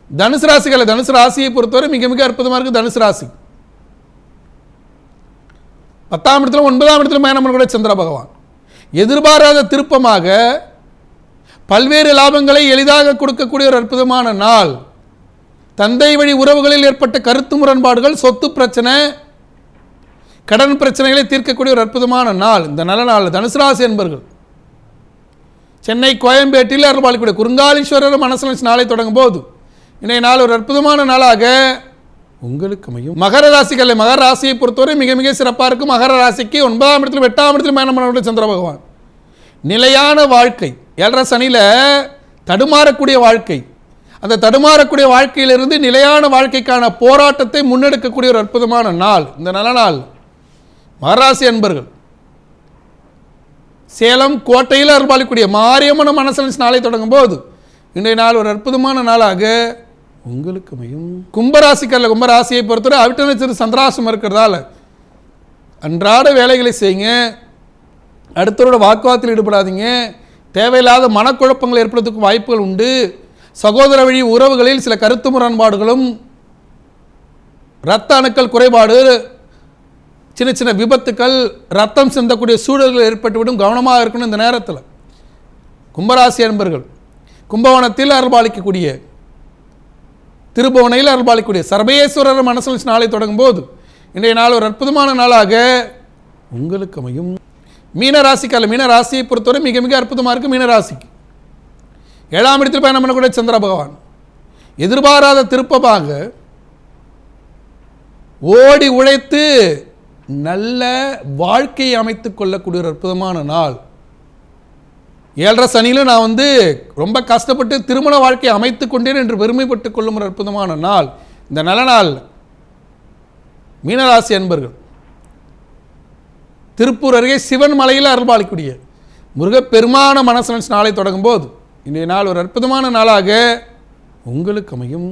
தனுசு ராசிகளை தனுசு ராசியை பொறுத்தவரை மிக மிக அற்புதமாக இருக்குது. தனுசு ராசி 10ஆம் இடத்துல 9ஆம் இடத்துல பயணம் பண்ணக்கூடிய சந்திர பகவான் எதிர்பாராத திருப்பமாக பல்வேறு லாபங்களை எளிதாக கொடுக்கக்கூடிய ஒரு அற்புதமான நாள். தந்தை வழி உறவுகளில் ஏற்பட்ட கருத்து முரண்பாடுகள், சொத்து பிரச்சனை, கடன் பிரச்சனைகளை தீர்க்கக்கூடிய ஒரு அற்புதமான நாள். இந்த நல்ல நாள் தனுசு ராசி என்பர்கள் சென்னை கோயம்பேட்டில் அருள்பாலிக்கூடிய குறுங்காலீஸ்வரர் மனசு நாளை தொடங்கும் போது இன்றைய நாள் ஒரு அற்புதமான நாளாக உங்களுக்கு அமையும். மகர ராசிகளை மகர ராசியை பொறுத்தவரை மிக மிக சிறப்பாக இருக்கும். மகர ராசிக்கு 9ஆம் இடத்துல 8ஆம் இடத்துல பயணம் பண்ணக்கூடிய சந்திர பகவான் நிலையான வாழ்க்கை, 7.5 சனியில் தடுமாறக்கூடிய வாழ்க்கை, அந்த தடுமாறக்கூடிய வாழ்க்கையிலிருந்து நிலையான வாழ்க்கைக்கான போராட்டத்தை முன்னெடுக்கக்கூடிய ஒரு அற்புதமான நாள். இந்த நல்ல நாள் மகராசி அன்பர்கள் சேலம் கோட்டையில் அருள்பாலிக்கூடிய மாரியம்மன மனசு நாளை தொடங்கும் போது இன்றைய நாள் ஒரு அற்புதமான நாளாக உங்களுக்கு அமையும். கும்பராசிக்கல்ல கும்பராசியை பொறுத்தவரை அவிட்ட நட்சத்திர சந்திராசம் இருக்கிறதால அன்றாட வேலைகளை செய்யுங்க. அடுத்தவரோட வாக்குவாதத்தில் ஈடுபடாதீங்க. தேவையில்லாத மனக்குழப்பங்கள் ஏற்படுறதுக்கு வாய்ப்புகள் உண்டு. சகோதர வழி உறவுகளில் சில கருத்து முரண்பாடுகளும், இரத்த அணுக்கள் குறைபாடு, சின்ன சின்ன விபத்துக்கள், ரத்தம் சிந்தக்கூடிய சூழல்கள் ஏற்பட்டுவிடும். கவனமாக இருக்கணும். இந்த நேரத்தில் கும்பராசி அன்பர்கள் கும்பகோணத்தில் அருள்பாலிக்கக்கூடிய திருபுவனையில் அருள்பாலிக்கக்கூடிய சர்வேஸ்வரர் மனசு நாளை தொடங்கும் போது இன்றைய நாள் ஒரு அற்புதமான நாளாக உங்களுக்கு அமையும். மீனராசிக்கால மீனராசியை பொறுத்தவரை மிக மிக அற்புதமாக இருக்குது. மீனராசிக்கு 7ஆம் இடத்தில் பயணம் பண்ணக்கூடிய சந்திர பகவான் எதிர்பாராத திருப்பமாக ஓடி உழைத்து நல்ல வாழ்க்கையை அமைத்துக் கொள்ளக்கூடிய ஒரு அற்புதமான நாள். 7.5 சனியில் நான் ரொம்ப கஷ்டப்பட்டு திருமண வாழ்க்கையை அமைத்து கொண்டேன் என்று பெருமைப்பட்டுக் கொள்ளும் ஒரு அற்புதமான நாள். இந்த நல்ல நாள் மீனராசி அன்பர்கள் திருப்பூர் அருகே சிவன் மலையில் அருள்பாலிக்கூடிய முருகப்பெருமான மனசு நாளை தொடங்கும் போது இன்றைய நாள் ஒரு அற்புதமான நாளாக உங்களுக்கு அமையும்.